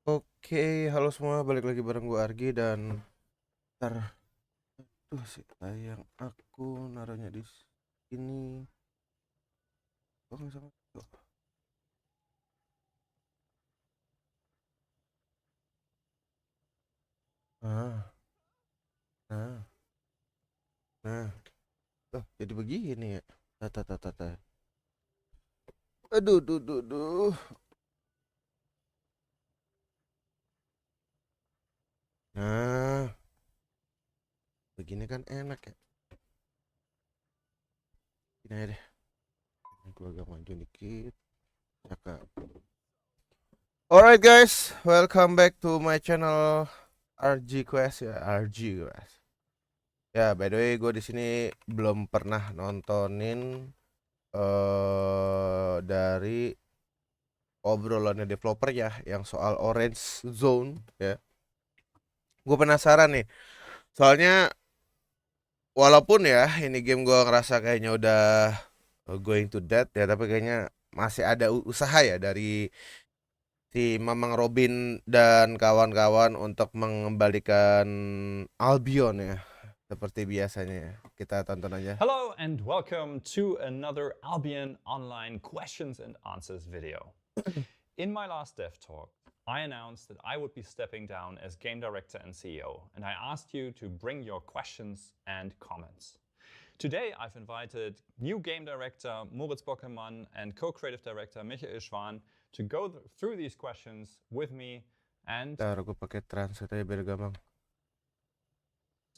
Oke, halo semua, balik lagi bareng gue Argie dan ntar tuh sih tayang aku naruhnya di sini. Oh, nggak sama. Tuh. Nah, nah, nah. Oh, jadi begini ya. Tata tata tata. Aduh, duh, duh, duh. Nah, begini kan enak ya. Gini aja deh. Ini gue agak maju dikit. Cakep. Alright guys, welcome back to my channel RG Quest ya, RG Quest. Ya, by the way, gue di sini belum pernah nontonin dari obrolannya developer ya, yang soal Orange Zone ya. Gue penasaran nih, soalnya walaupun ya ini game gue ngerasa kayaknya udah going to death ya, tapi kayaknya masih ada usaha ya dari si Mamang Robin dan kawan-kawan untuk mengembalikan Albion ya. Seperti biasanya ya. Kita tonton aja. Hello and welcome to another Albion online questions and answers video. In my last dev talk, I announced that I would be stepping down as game director and CEO, and I asked you to bring your questions and comments. Today I've invited new game director Moritz Bockermann and co-creative director Michael Schwan to go through these questions with me and Gue pakai translate aja biar gampang.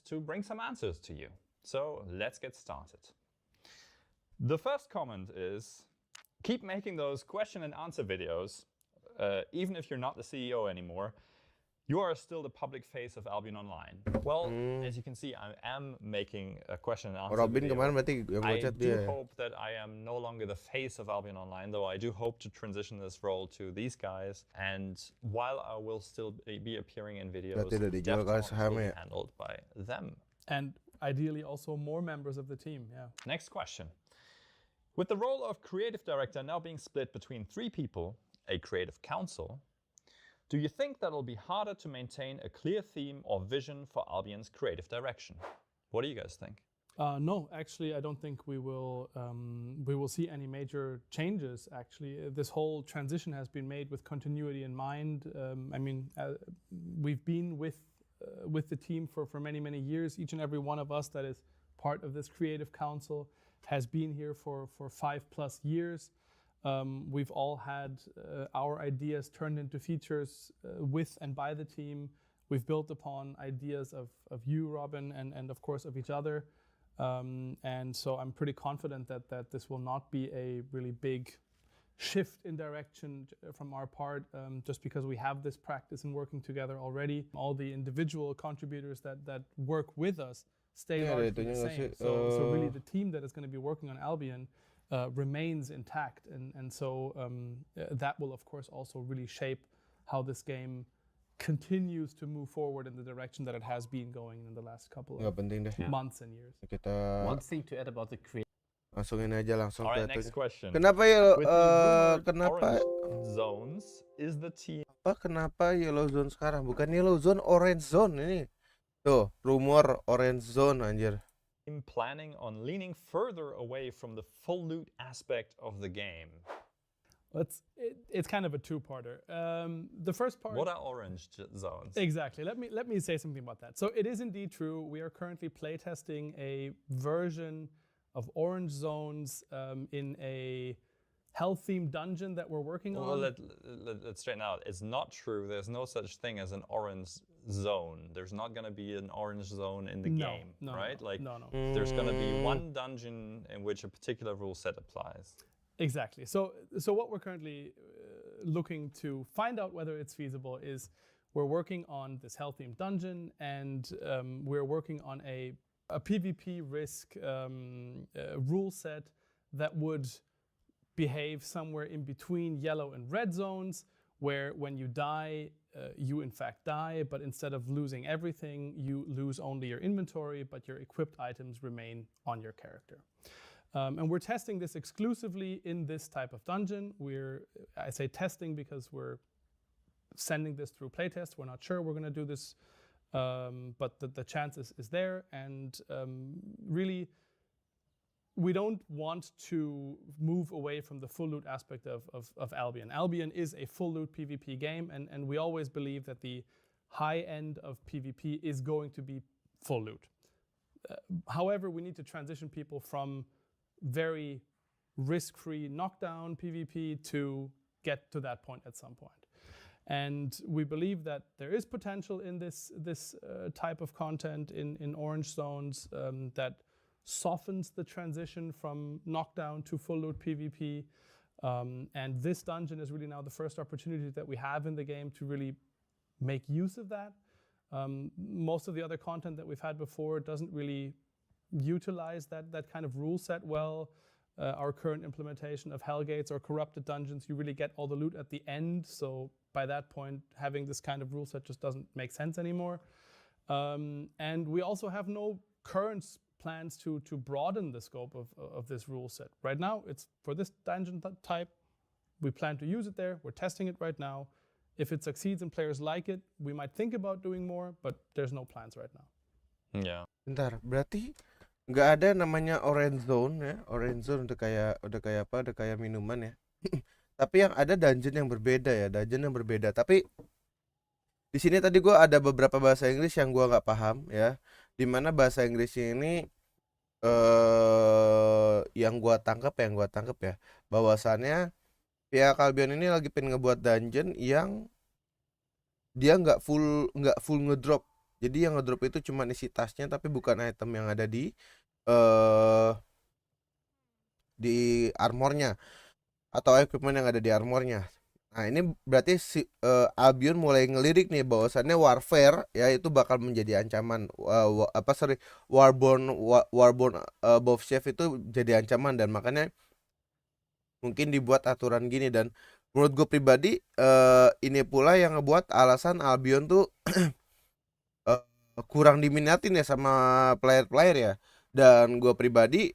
to bring some answers to you. So let's get started. The first comment is, keep making those question and answer videos, even if you're not the CEO anymore. You are still the public face of Albion Online. Well, as you can see, I am making a question and answer Robin video. kemarin berarti yang I chat do dia. hope that I am no longer the face of Albion Online, though I do hope to transition this role to these guys. And while I will still be appearing in videos, dev talks will be handled by them. And ideally also more members of the team, yeah. Next question. With the role of creative director now being split between 3 people, a creative council, do you think that it'll be harder to maintain a clear theme or vision for Albion's creative direction? What do you guys think? No, actually, I don't think we will see any major changes. Actually, this whole transition has been made with continuity in mind. I mean, we've been with the team for many years. Each and every one of us that is part of this creative council has been here for 5+ years. We've all had our ideas turned into features with and by the team. We've built upon ideas of you, Robin, and of course of each other. And so I'm pretty confident that this will not be a really big shift in direction from our part, just because we have this practice in working together already. All the individual contributors that work with us stay largely the same. So really the team that is going to be working on Albion remains intact, and so that will of course also really shape how this game continues to move forward in the direction that it has been going in the last couple of months and years. One thing to add about the creative. Langsungin aja langsung. All right, next question. Kenapa ya? Kenapa zones is the team? Kenapa yellow zone sekarang? Bukan yellow zone, orange zone ini. Tuh, rumor orange zone anjir. Planning on leaning further away from the full loot aspect of the game. It's kind of a two-parter. The first part. What are orange zones? Exactly. Let me say something about that. So it is indeed true. We are currently playtesting a version of orange zones in a hell-themed dungeon that we're working on. Well, let's straighten out. It's not true. There's no such thing as an orange zone. There's not going to be an orange zone in the game, right? No. There's going to be one dungeon in which a particular rule set applies. Exactly. So what we're currently looking to find out whether it's feasible is we're working on this hell-themed dungeon, and we're working on a PvP risk rule set that would behave somewhere in between yellow and red zones, where when you die, you in fact die, but instead of losing everything, you lose only your inventory, but your equipped items remain on your character. And we're testing this exclusively in this type of dungeon. I say testing because we're sending this through playtest. We're not sure we're going to do this, but the chance is there. And really, we don't want to move away from the full loot aspect of Albion. Albion is a full loot PvP game, and we always believe that the high end of PvP is going to be full loot. However, we need to transition people from very risk-free knockdown PvP to get to that point at some point. And we believe that there is potential in this type of content in orange zones that softens the transition from knockdown to full loot PvP. And this dungeon is really now the first opportunity that we have in the game to really make use of that. Most of the other content that we've had before doesn't really utilize that kind of rule set well. Our current implementation of Hellgates or corrupted dungeons, you really get all the loot at the end. So by that point, having this kind of rule set just doesn't make sense anymore. And we also have no current plans to broaden the scope of this rule set. Right now, it's for this dungeon type. We plan to use it there. We're testing it right now. If it succeeds and players like it, we might think about doing more, but there's no plans right now. Yeah. Bentar, berarti nggak ada namanya orange zone ya. Orange zone udah kayak minuman ya. Tapi yang ada dungeon yang berbeda ya, Tapi di sini tadi gue ada beberapa bahasa Inggris yang gue nggak paham ya. Dimana bahasa Inggrisnya ini yang gue tangkap ya, bahwasannya pihak Albion ini lagi pengen ngebuat dungeon yang dia nggak full ngedrop. Jadi yang ngedrop itu cuma isi tasnya tapi bukan item yang ada di armornya atau equipment yang ada di armornya. Nah ini berarti Albion mulai ngelirik nih bahwasannya warfare ya itu bakal menjadi ancaman. Warborn above chef itu jadi ancaman, dan makanya mungkin dibuat aturan gini. Dan menurut gue pribadi ini pula yang ngebuat alasan Albion tuh kurang diminatin ya sama player-player ya. Dan gue pribadi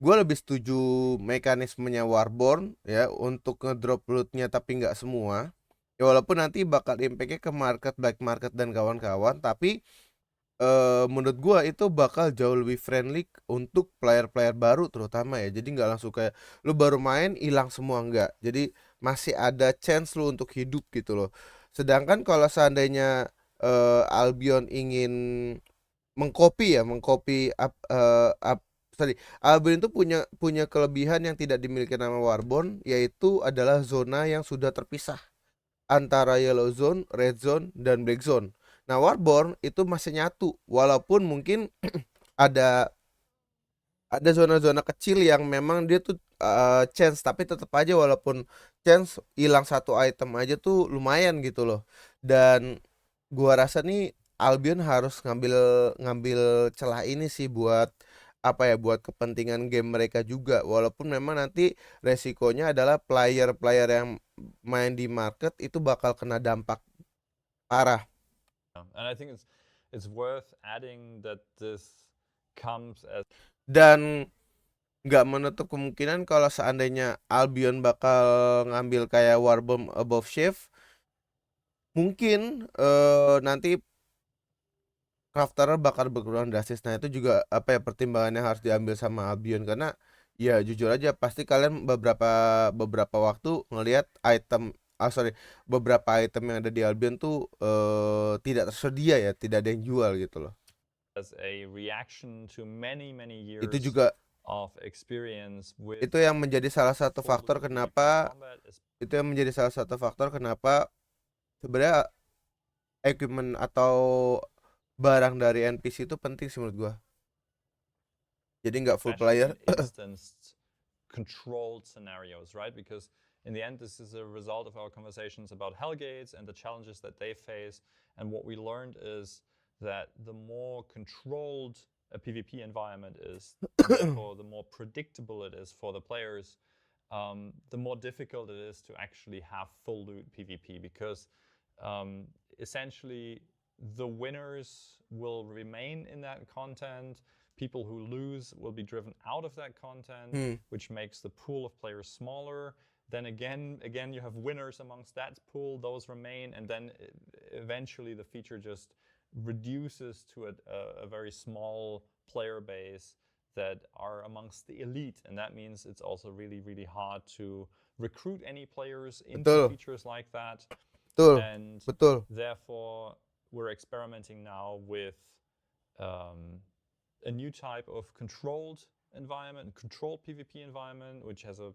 gue lebih setuju mekanismenya Warborn ya untuk ngedrop lootnya tapi nggak semua ya, walaupun nanti bakal impactnya ke market, black market dan kawan-kawan, tapi menurut gua itu bakal jauh lebih friendly untuk player-player baru terutama ya. Jadi nggak langsung kayak lu baru main hilang semua, enggak. Jadi masih ada chance lu untuk hidup gitu loh. Sedangkan kalau seandainya Albion ingin mengcopy Albion itu punya kelebihan yang tidak dimiliki nama Warborn, yaitu adalah zona yang sudah terpisah antara yellow zone, red zone, dan black zone. Nah, Warborn itu masih nyatu, walaupun mungkin ada zona-zona kecil yang memang dia tuh chance, tapi tetap aja walaupun chance hilang satu item aja tuh lumayan gitu loh. Dan gua rasa nih Albion harus ngambil celah ini sih buat buat kepentingan game mereka juga, walaupun memang nanti resikonya adalah player-player yang main di market itu bakal kena dampak parah. And I think it's worth adding that this comes as dan nggak menutup kemungkinan kalau seandainya Albion bakal ngambil kayak Warborn above chef, mungkin nanti crafter bakal berkurang drastis. Nah itu juga pertimbangan yang harus diambil sama Albion, karena ya jujur aja pasti kalian beberapa waktu ngelihat beberapa item yang ada di Albion tuh tidak tersedia ya, tidak ada yang jual gitu loh. As a reaction to many years Itu juga of experience with itu yang menjadi salah satu faktor kenapa sebenarnya equipment atau barang dari NPC itu penting sih menurut gua. Jadi nggak full player. Instanced controlled scenarios, right? Because in the end, this is a result of our conversations about Hellgates and the challenges that they face. And what we learned is that the more controlled a PvP environment is, therefore the more predictable it is for the players, the more difficult it is to actually have full loot PvP, because essentially the winners will remain in that content. People who lose will be driven out of that content, which makes the pool of players smaller. Then again, you have winners amongst that pool, those remain, and then eventually the feature just reduces to a very small player base that are amongst the elite, and that means it's also really, really hard to recruit any players into features like that. And therefore, we're experimenting now with a new type of controlled environment, controlled PvP environment, which has a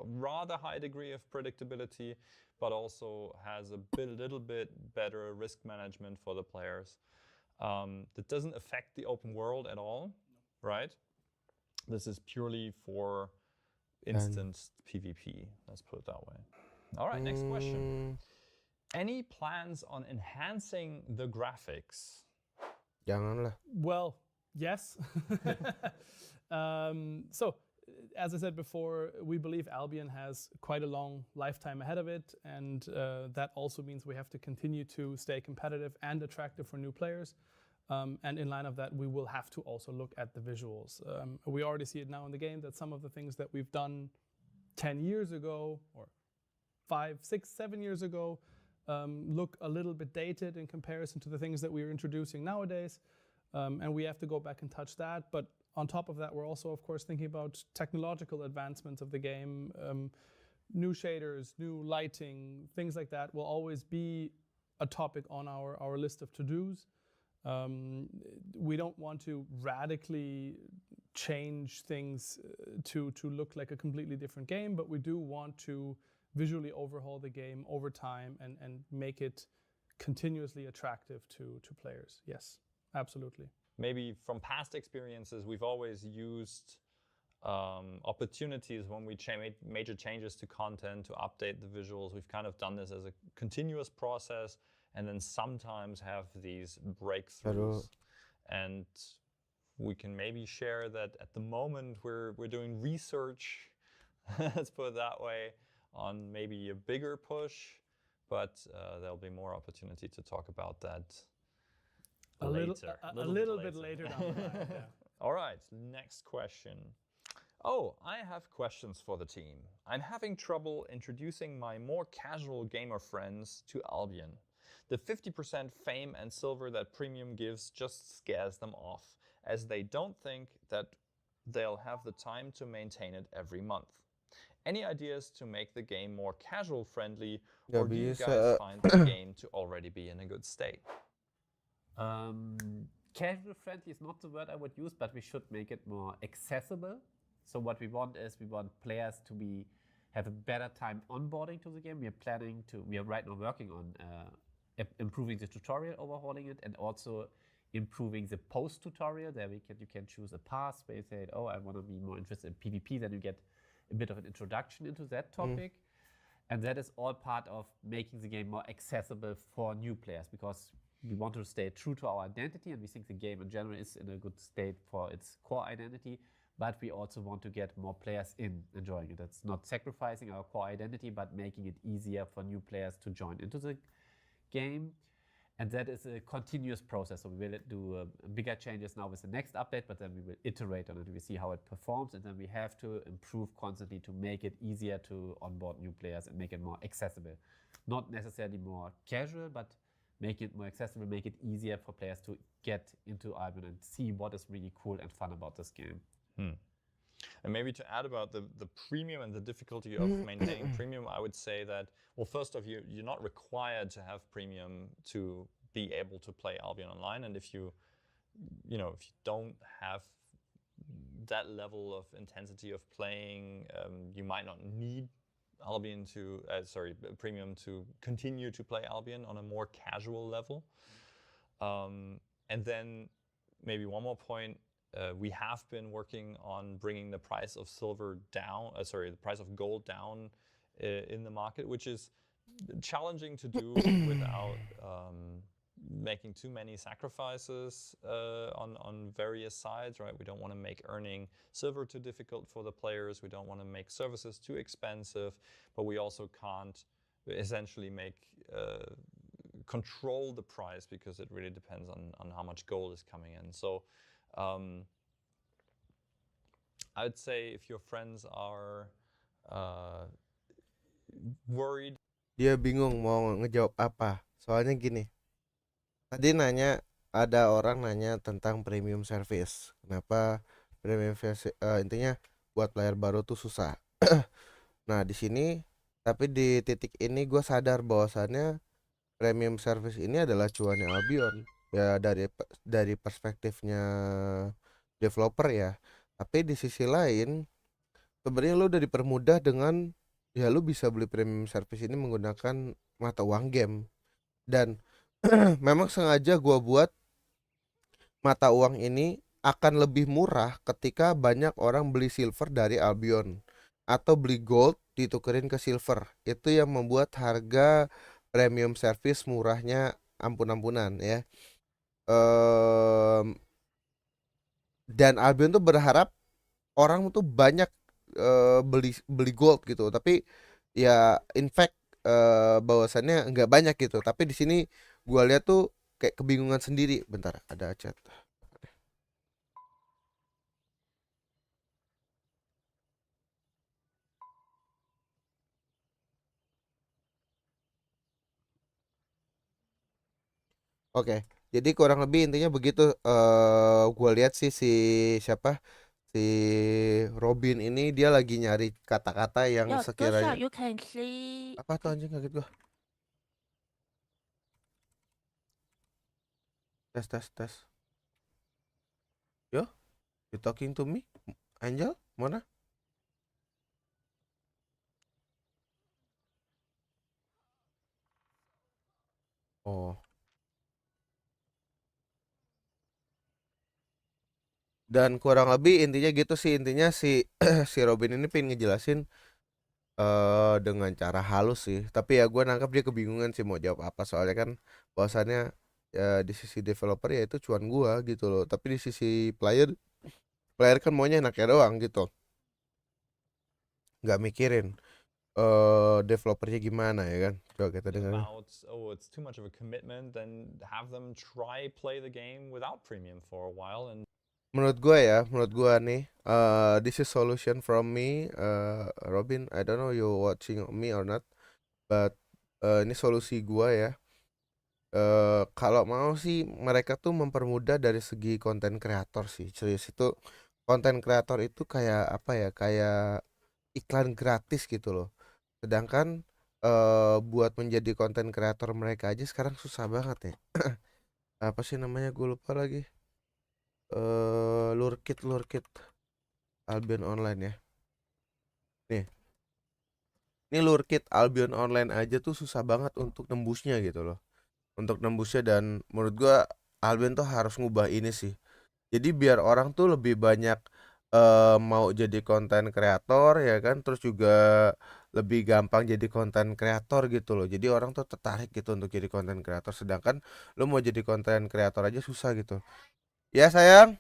rather high degree of predictability, but also has a little bit better risk management for the players. That doesn't affect the open world at all, right? This is purely for instant PvP, let's put it that way. All right, next question. Any plans on enhancing the graphics? Janganlah. Well, yes. So, as I said before, we believe Albion has quite a long lifetime ahead of it, and that also means we have to continue to stay competitive and attractive for new players. And in line of that, we will have to also look at the visuals. We already see it now in the game that some of the things that we've done 10 years ago, or 5, 6, 7 years ago, look a little bit dated in comparison to the things that we're introducing nowadays. And we have to go back and touch that. But on top of that, we're also, of course, thinking about technological advancements of the game. New shaders, new lighting, things like that will always be a topic on our list of to-dos. We don't want to radically change things to look like a completely different game, but we do want to visually overhaul the game over time and make it continuously attractive to players. Yes, absolutely. Maybe from past experiences, we've always used opportunities when we made major changes to content to update the visuals. We've kind of done this as a continuous process, and then sometimes have these breakthroughs. And we can maybe share that at the moment we're doing research, let's put it that way, on maybe a bigger push, but there'll be more opportunity to talk about that later. A little bit later down the line. Yeah. All right, next question. Oh, I have questions for the team. I'm having trouble introducing my more casual gamer friends to Albion. The 50% fame and silver that Premium gives just scares them off, as they don't think that they'll have the time to maintain it every month. Any ideas to make the game more casual friendly, or do you guys find the game to already be in a good state? Casual friendly is not the word I would use, but we should make it more accessible. So what we want is we want players to have a better time onboarding to the game. We are right now working on improving the tutorial, overhauling it, and also improving the post-tutorial. There you can choose a path where you say, oh, I want to be more interested in PvP. Then you get a bit of an introduction into that topic. And that is all part of making the game more accessible for new players, because we want to stay true to our identity, and we think the game in general is in a good state for its core identity, but we also want to get more players enjoying it. That's not sacrificing our core identity, but making it easier for new players to join into the game. And that is a continuous process. So we will do bigger changes now with the next update, but then we will iterate on it. We see how it performs, and then we have to improve constantly to make it easier to onboard new players and make it more accessible. Not necessarily more casual, but make it more accessible, make it easier for players to get into Albion and see what is really cool and fun about this game. And maybe to add about the Premium and the difficulty of maintaining Premium, I would say that, well, first off, you're not required to have Premium to be able to play Albion Online. And if you don't have that level of intensity of playing, you might not need Premium to continue to play Albion on a more casual level. And then maybe one more point. We have been working on bringing the price of silver down, the price of gold down in the market, which is challenging to do without making too many sacrifices on various sides, right? We don't want to make earning silver too difficult for the players. We don't want to make services too expensive, but we also can't essentially control the price, because it really depends on how much gold is coming in. So I would say if your friends are worried. Dia bingung mau ngejawab apa. Soalnya gini, tadi ada orang nanya tentang premium service. Kenapa premium service? Intinya buat player baru tuh susah. Nah di sini, tapi di titik ini gue sadar bahwasannya premium service ini adalah cuannya Albion. Ya dari perspektifnya developer ya. Tapi di sisi lain, sebenarnya lu udah dipermudah dengan ya lu bisa beli premium service ini menggunakan mata uang game. Dan memang sengaja gua buat mata uang ini akan lebih murah ketika banyak orang beli silver dari Albion atau beli gold ditukerin ke silver. Itu yang membuat harga premium service murahnya ampun-ampunan ya. Dan Albion tuh berharap orang tuh banyak beli beli gold gitu. Tapi ya in fact bahwasannya nggak banyak gitu. Tapi di sini gua lihat tuh kayak kebingungan sendiri. Bentar, ada chat. Oke, jadi kurang lebih intinya begitu. Gue lihat sih siapa si Robin ini dia lagi nyari kata-kata yang Yeah, sekiranya you can see. apa tuh anjing kaget gue. Tes. Yo, you talking to me, Angel? Mana? Oh. Dan kurang lebih intinya gitu sih, intinya si si Robin ini pengen ngejelasin dengan cara halus sih. Tapi ya gue nangkap dia kebingungan sih mau jawab apa, soalnya kan bahwasannya ya di sisi developer ya itu cuan gua gitu loh. Tapi di sisi player kan maunya enaknya doang gitu. Nggak mikirin developernya gimana ya kan. Coba kita dengar. About, oh, it's too much of a commitment, then have them try play the game without premium for a while. And Menurut gua nih, this is solution from me, Robin. I don't know you watching me or not, but ini solusi gua ya. Kalau mau sih mereka tuh mempermudah dari segi konten kreator sih. Serius itu konten kreator itu kayak apa ya? Kayak iklan gratis gitu loh. Sedangkan buat menjadi konten kreator mereka aja sekarang susah banget ya. Apa sih namanya? Gue lupa lagi. Lurkit Albion Online ya. Nih. Ini Lurkit Albion Online aja tuh susah banget untuk nembusnya gitu loh. Untuk nembusnya, dan menurut gua Albion tuh harus ngubah ini sih. Jadi biar orang tuh lebih banyak mau jadi konten kreator ya kan, terus juga lebih gampang jadi konten kreator gitu loh. Jadi orang tuh tertarik gitu untuk jadi konten kreator, sedangkan lo mau jadi konten kreator aja susah gitu. Ya sayang,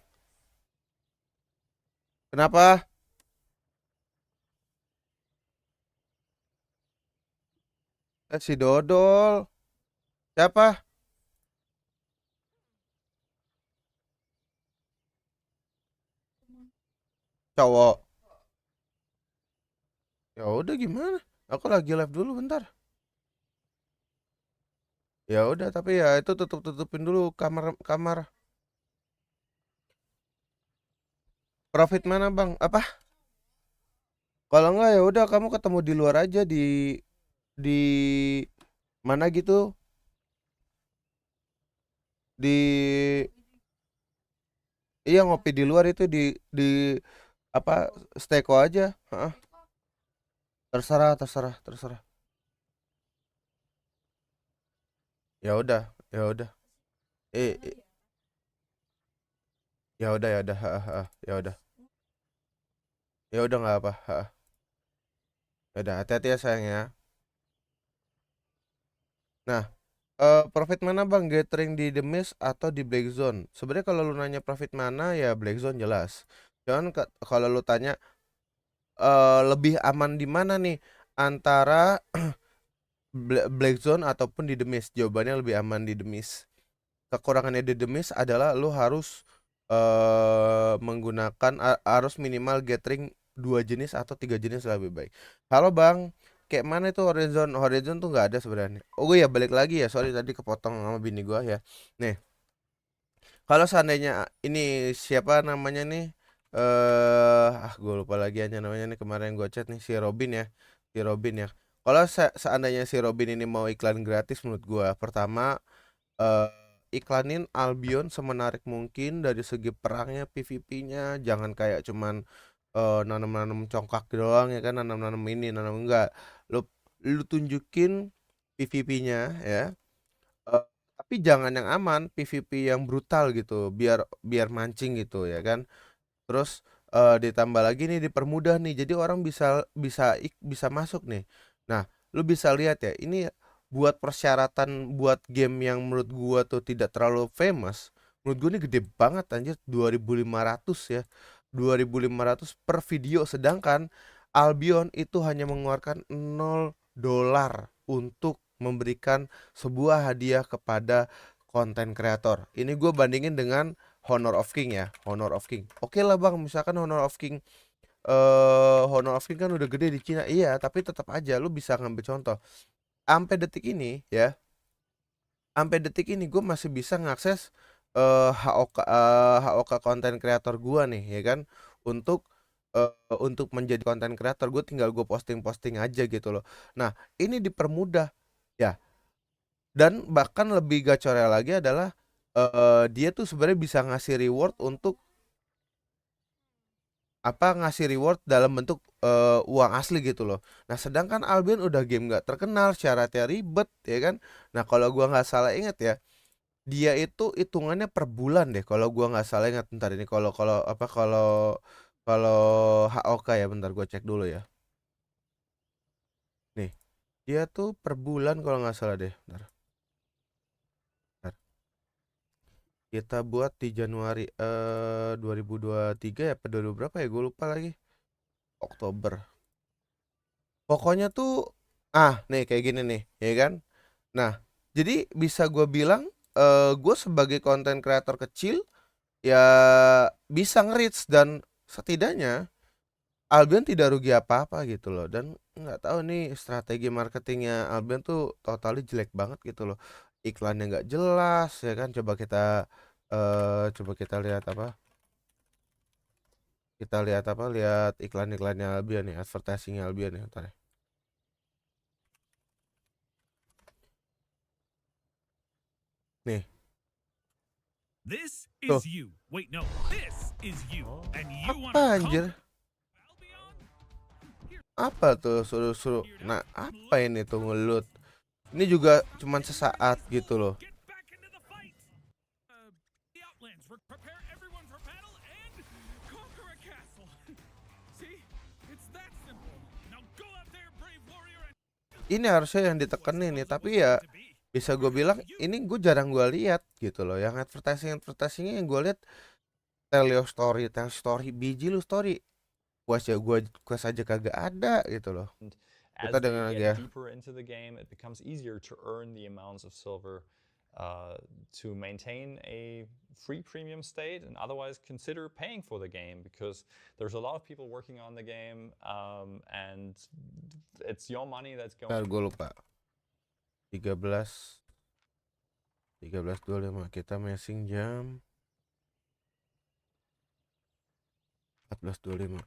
kenapa? Si Dodol. Siapa? Cowok. Ya udah gimana? Aku lagi live dulu bentar. Ya udah, tapi ya itu tutupin dulu kamar. Profit mana, Bang? Apa? Kalau enggak ya udah kamu ketemu di luar aja di mana gitu? Di iya ngopi di luar itu di apa steko aja. Heeh. Terserah. Ya udah, ya udah. Eh, ya udah, ya udah. Ya udah nggak apa. Heeh. Ya udah, hati-hati ya sayang ya. Nah, profit mana Bang, gathering di The Mist atau di Black Zone? Sebenarnya kalau lu nanya profit mana ya Black Zone jelas. Cuman kalau lu tanya lebih aman di mana nih antara Black Zone ataupun di The Mist, jawabannya lebih aman di The Mist. Kekurangannya di The Mist adalah lu harus menggunakan harus minimal gathering 2 jenis atau 3 jenis lebih baik. Halo Bang, kayak mana itu Horizon tuh nggak ada sebenarnya. Oh ya balik lagi ya, sorry tadi kepotong sama bini gua ya. Nih, kalau seandainya ini siapa namanya nih? Gue lupa lagi aja namanya nih, kemarin gue chat nih, si Robin ya. Si Robin ya. Kalau seandainya si Robin ini mau iklan gratis, menurut gua pertama eh iklanin Albion semenarik mungkin dari segi perangnya, PvP-nya, jangan kayak cuman nanam-nanam congkak doang ya kan, nanam-nanam ini, nanam enggak. Lu lu tunjukin PvP-nya ya. Eh, tapi jangan yang aman, PvP yang brutal gitu, biar biar mancing gitu ya kan. Terus ditambah lagi nih, dipermudah nih. Jadi orang bisa masuk nih. Nah, lu bisa lihat ya, ini buat persyaratan buat game yang menurut gua tuh tidak terlalu famous. Menurut gua ini gede banget anjir, 2.500 ya. 2.500 per video, sedangkan Albion itu hanya mengeluarkan $0 untuk memberikan sebuah hadiah kepada konten kreator. Ini gue bandingin dengan Honor of King ya, Honor of King. Oke lah bang, misalkan Honor of King kan udah gede di Cina, iya, tapi tetap aja lu bisa ngambil contoh. Sampai detik ini ya, sampai detik ini gue masih bisa ngakses HOK konten kreator gua nih ya kan, untuk untuk menjadi konten kreator gue tinggal gue posting aja gitu loh. Nah ini dipermudah ya, dan bahkan lebih gacornya lagi adalah dia tuh sebenarnya bisa ngasih reward untuk ngasih reward dalam bentuk uang asli gitu loh. Nah sedangkan Albion udah game nggak terkenal, syaratnya ribet ya kan. Nah kalau gua nggak salah ingat ya, dia itu hitungannya per bulan deh kalau gua nggak salah ingat. Bentar ini, kalau kalau apa kalau HOK ya, bentar gua cek dulu ya. Nih, dia tuh per bulan kalau nggak salah deh. Bentar. Kita buat di Januari 2023 ya, pada berapa ya, gue lupa lagi. Oktober. Pokoknya tuh nih kayak gini nih, ya kan? Nah, jadi bisa gue bilang gue sebagai konten kreator kecil ya bisa nge-reach, dan setidaknya Albion tidak rugi apa-apa gitu loh. Dan nggak tahu nih strategi marketingnya Albion tuh totally jelek banget gitu loh. Iklannya nggak jelas ya kan. Coba kita lihat apa? Lihat iklan-iklannya Albion nih, advertising Albion nih, ntar ya. Nih, This tuh. is you. Wait, no. This is you. And you want Apa to anjir? Albion? Apa tuh suruh-suruh? Nah, apa ini tuh ngelut? Ini juga cuman sesaat gitu loh. Get back into the fight. The Outlands prepare everyone for battle and conquer a castle. See? It's that simple. Now go out there, brave warrior, and Ini harusnya yang ditekenin nih, tapi ya bisa gue bilang ini gue jarang gue lihat gitu loh. Yang advertisingnya yang gue lihat tell story, biji lu story. Quest aja kagak ada gitu loh. As Kita they dengan lagi get ya. deeper into the game, it becomes easier to earn the amounts of silver to maintain a free premium state, and otherwise consider paying for the game, because there's a lot of people working on the game, and it's your money that's going. Ntar gue lupa. 13.25 kita messing jam 14.25.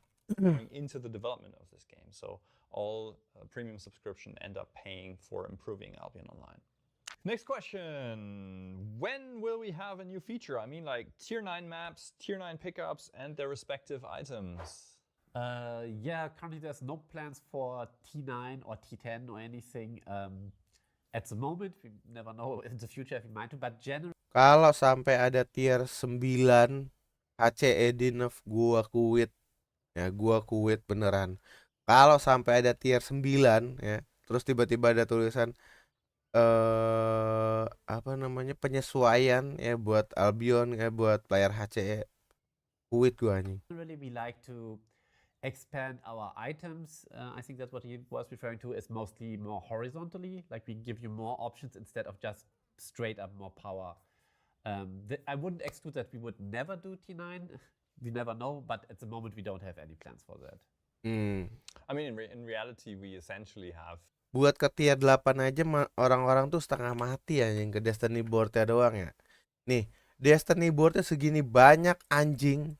into the development of this game. So all premium subscription end up paying for improving Albion Online. Next question. When will we have a new feature? I mean, like tier 9 maps, tier 9 pickups, and their respective items. Yeah, currently there's no plans for T9 or T10 or anything. At the moment, we never know in the future if we might to, but generally. Kalau sampai ada tier 9 HC Edinov, gua quit. Ya, gua quit beneran. Kalau sampai ada tier 9 ya, terus tiba-tiba ada tulisan apa namanya, penyesuaian ya buat Albion ya, buat player HCE, quit gua anjing. Generally, we like to expand our items. I think that's what he was referring to, is mostly more horizontally, like we give you more options instead of just straight up more power. I wouldn't exclude that we would never do T9. We never know, but at the moment we don't have any plans for that. Hmm. I mean, in reality, we essentially have Buat ke tier 8 aja orang-orang tuh setengah mati anjing ke Destiny board-nya doang ya. Nih, Destiny board-nya segini banyak anjing.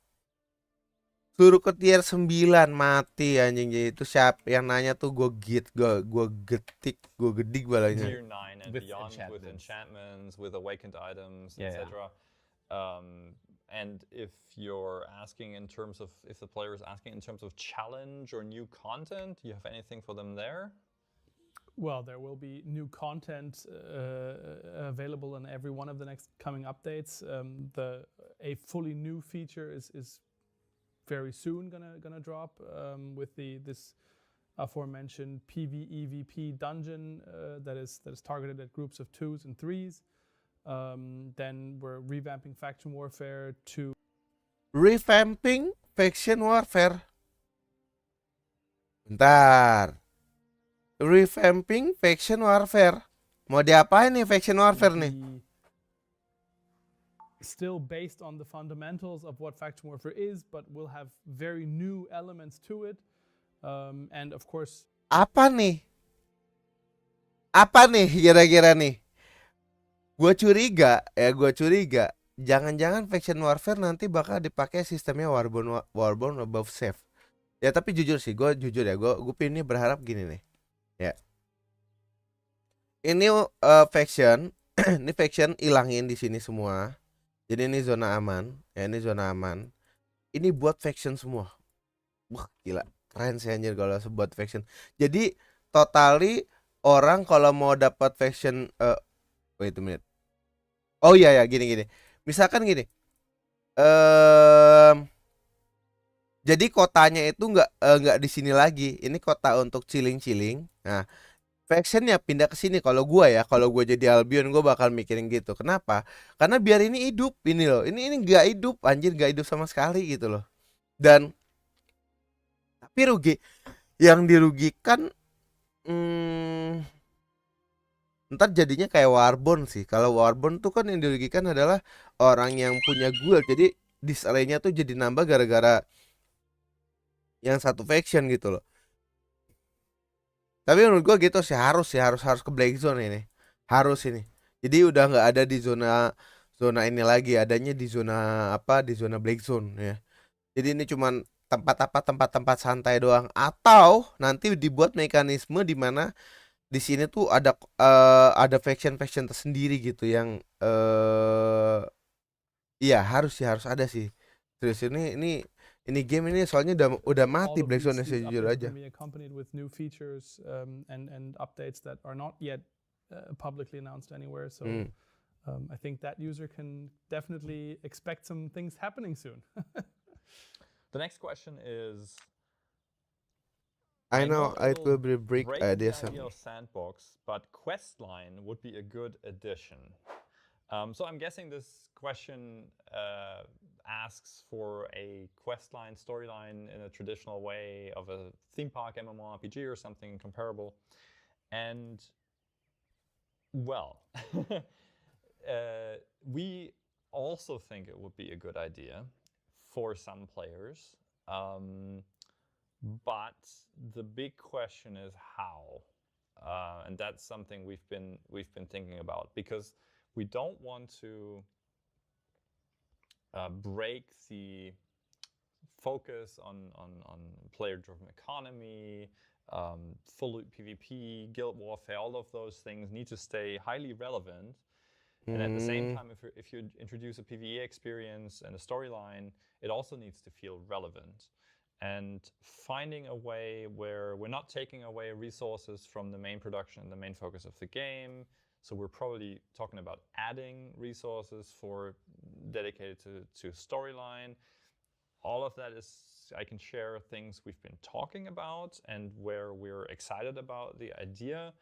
Suruh ke tier 9 mati anjing. Jadi itu siapa yang nanya tuh gue getik, gue gedik balanya. tier 9 and With beyond with enchantments. enchantments, with awakened items, Yeah, etc. And if you're asking in terms of, if the player is asking in terms of challenge or new content, do you have anything for them there? Well, there will be new content available in every one of the next coming updates. A fully new feature is very soon gonna drop with this aforementioned PvEVP dungeon that is targeted at groups of 2s and 3s. Then we're revamping faction warfare to Revamping faction warfare. Bentar. Revamping faction warfare. Mau diapain nih faction warfare nih? be still based on the fundamentals of what faction warfare is, but will have very new elements to it. And of course, Apa nih? Apa nih kira-kira nih? Gue curiga, jangan-jangan faction warfare nanti bakal dipakai sistemnya Warborn above safe. Ya tapi jujur ya, gue ini berharap gini nih. Ya. Ini faction, ini faction ilangin di sini semua. Jadi ini zona aman, ya ini zona aman. Ini buat faction semua. Wah, gila. Keren sih anjir kalau buat faction. Jadi totally orang kalau mau dapat faction wait a minute. Oh iya ya, gini. Misalkan gini. Jadi kotanya itu nggak di sini lagi. Ini kota untuk chilling. Nah, factionnya pindah ke sini. Kalau gua jadi Albion, gua bakal mikirin gitu. Kenapa? Karena biar ini hidup ini loh. Ini nggak hidup, anjir nggak hidup sama sekali gitu loh. Dan tapi yang dirugikan ntar jadinya kayak Warborn sih. Kalau Warborn tuh kan yang dirugikan adalah orang yang punya guild. Jadi disarray-nya tuh jadi nambah gara-gara yang satu faction gitu loh. Tapi menurut gua gitu sih harus ke Black Zone ini. Harus ini. Jadi udah nggak ada di zona ini lagi, adanya di zona di zona Black Zone ya. Jadi ini cuman tempat santai doang, atau nanti dibuat mekanisme di mana di sini tuh ada faction tersendiri gitu yang iya harus ada sih. Terus ini game ini soalnya udah mati all of Black Zone these sejujur updates aja. will be accompanied with new features and updates that are not yet publicly announced anywhere. So I think that user can definitely expect some things happening soon. The next question is, I know it will be break break the this. idea of sandbox, but questline would be a good addition. So I'm guessing this question asks for a questline storyline in a traditional way of a theme park MMORPG or something comparable. And well, we also think it would be a good idea for some players. But the big question is how, and that's something we've been thinking about, because we don't want to break the focus on player-driven economy, full loot PvP, guild warfare. All of those things need to stay highly relevant. And at the same time, if you introduce a PvE experience and a storyline, it also needs to feel relevant. And finding a way where we're not taking away resources from the main production and the main focus of the game. So we're probably talking about adding resources for dedicated to storyline. All of that is, I can share things we've been talking about and where we're excited about the idea,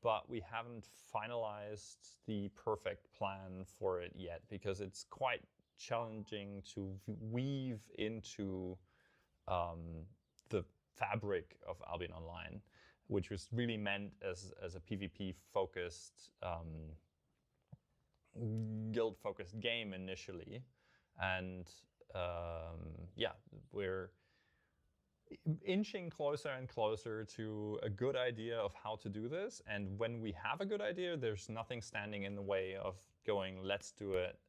but we haven't finalized the perfect plan for it yet, because it's quite challenging to weave into the fabric of Albion Online, which was really meant as a PvP-focused, guild-focused game initially. And yeah, inching closer and closer to a good idea of how to do this. And when we have a good idea, there's nothing standing in the way of going, let's do it.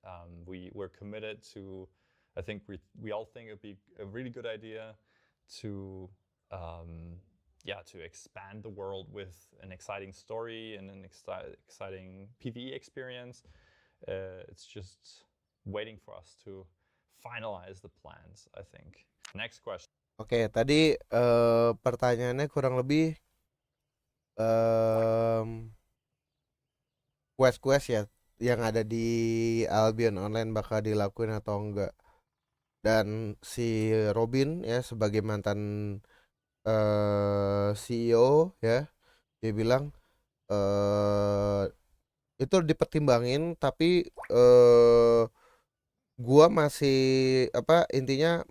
We're committed to, I think we all think it'd be a really good idea to, to expand the world with an exciting story and an exciting PvE experience. It's just waiting for us to finalize the plans, I think. Next question. Oke, tadi pertanyaannya kurang lebih quest-quest ya yang ada di Albion Online bakal dilakuin atau enggak. Dan si Robin ya sebagai mantan CEO ya, dia bilang itu dipertimbangin, tapi gua masih intinya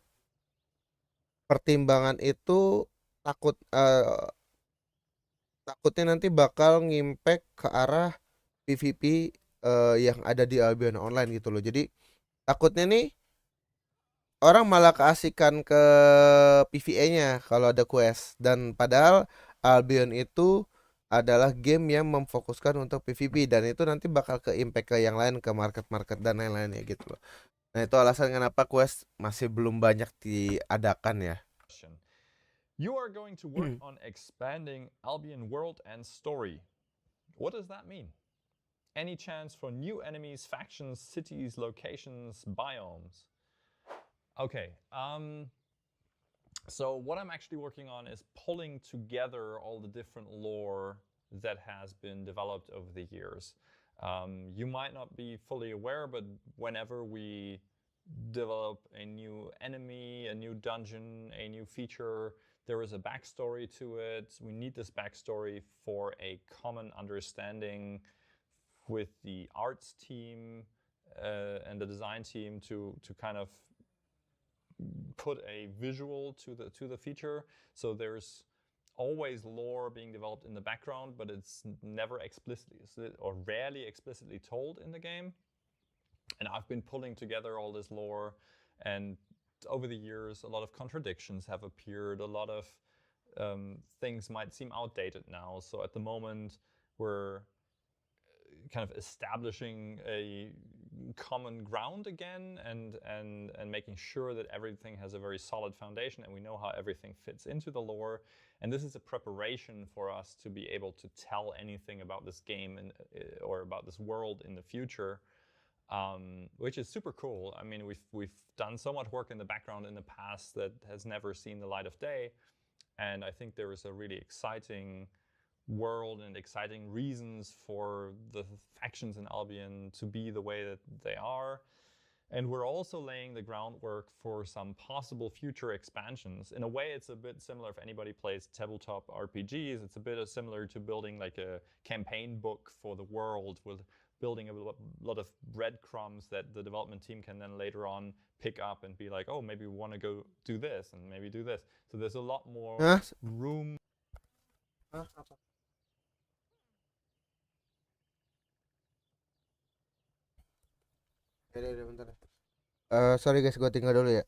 pertimbangan itu takutnya nanti bakal ngimpact ke arah PvP yang ada di Albion Online gitu loh. Jadi takutnya nih orang malah keasikan ke PvE-nya kalau ada quest, dan padahal Albion itu adalah game yang memfokuskan untuk PvP, dan itu nanti bakal ke impact ke yang lain, ke market-market dan lain-lainnya gitu loh. Nah, itu alasan kenapa quest masih belum banyak diadakan ya. You are going to work on expanding Albion world and story. What does that mean? Any chance for new enemies, factions, cities, locations, biomes? Okay, so what I'm actually working on is pulling together all the different lore that has been developed over the years. You might not be fully aware, but whenever we develop a new enemy, a new dungeon, a new feature, there is a backstory to it. We need this backstory for a common understanding with the arts team and the design team to kind of put a visual to the feature. So there's always lore being developed in the background, but it's never explicitly or rarely explicitly told in the game. And I've been pulling together all this lore, and over the years a lot of contradictions have appeared. A lot of things might seem outdated now. So at the moment we're kind of establishing a common ground again, and making sure that everything has a very solid foundation and we know how everything fits into the lore. And this is a preparation for us to be able to tell anything about this game and or about this world in the future, which is super cool. I mean, we've done so much work in the background in the past that has never seen the light of day, and I think there is a really exciting world and exciting reasons for the factions in Albion to be the way that they are. And we're also laying the groundwork for some possible future expansions. In a way, it's a bit similar if anybody plays tabletop RPGs. It's a bit similar to building like a campaign book for the world, with building a lot of breadcrumbs that the development team can then later on pick up and be like, oh, maybe we want to go do this and maybe do this. So there's a lot more room. Sorry guys, gue tinggal dulu ya.